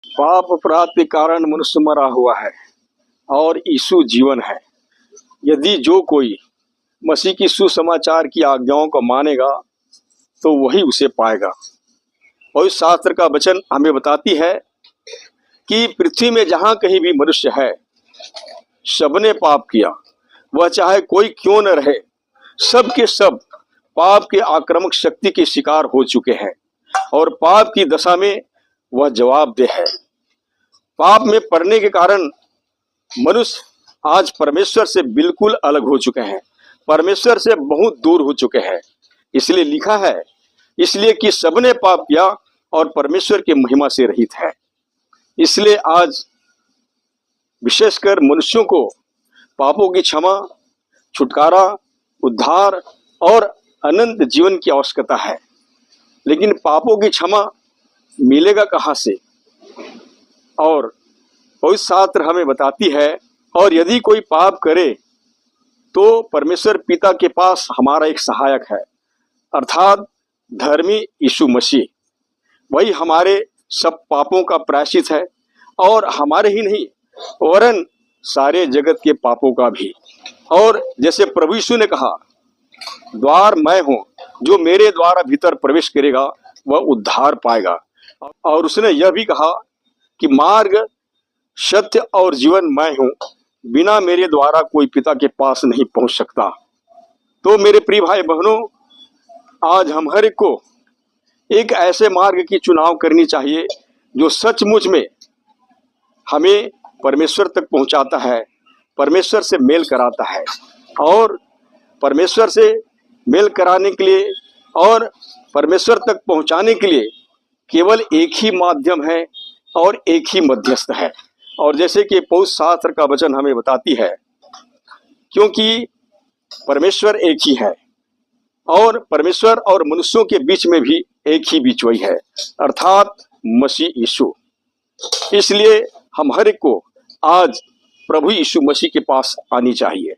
पाप अपराध के कारण मनुष्य मरा हुआ है और यीशु जीवन है। यदि जो कोई मसीह की सुसमाचार की आज्ञाओं को मानेगा तो वही उसे पाएगा। और इस शास्त्र का वचन हमें बताती है कि पृथ्वी में जहां कहीं भी मनुष्य है, सबने पाप किया, वह चाहे कोई क्यों न रहे, सब के सब पाप के आक्रामक शक्ति के शिकार हो चुके हैं और पाप की दशा में वह जवाबदेह है। पाप में पड़ने के कारण मनुष्य आज परमेश्वर से बिल्कुल अलग हो चुके हैं, परमेश्वर से बहुत दूर हो चुके हैं। इसलिए लिखा है, इसलिए कि सबने पाप किया और परमेश्वर की महिमा से रहित है। इसलिए आज विशेषकर मनुष्यों को पापों की क्षमा, छुटकारा, उद्धार और अनंत जीवन की आवश्यकता है। लेकिन पापों की क्षमा मिलेगा कहाँ से? और पवित्र शास्त्र हमें बताती है, और यदि कोई पाप करे तो परमेश्वर पिता के पास हमारा एक सहायक है, अर्थात धर्मी यीशु मसीह। वही हमारे सब पापों का प्रायश्चित है और हमारे ही नहीं वरन सारे जगत के पापों का भी। और जैसे प्रभु यीशु ने कहा, द्वार मैं हूं, जो मेरे द्वारा भीतर प्रवेश करेगा वह उद्धार पाएगा। और उसने यह भी कहा कि मार्ग, सत्य और जीवन मैं हूं, बिना मेरे द्वारा कोई पिता के पास नहीं पहुंच सकता। तो मेरे प्रिय भाई बहनों, आज हम हर एक को एक ऐसे मार्ग की चुनाव करनी चाहिए जो सचमुच में हमें परमेश्वर तक पहुंचाता है, परमेश्वर से मेल कराता है। और परमेश्वर से मेल कराने के लिए और परमेश्वर तक पहुंचाने के लिए केवल एक ही माध्यम है और एक ही मध्यस्थ है। और जैसे कि पवित्र शास्त्र का वचन हमें बताती है, क्योंकि परमेश्वर एक ही है और परमेश्वर और मनुष्यों के बीच में भी एक ही बीचवई है, अर्थात मसीह यीशु। इसलिए हम हर एक को आज प्रभु यीशु मसीह के पास आनी चाहिए।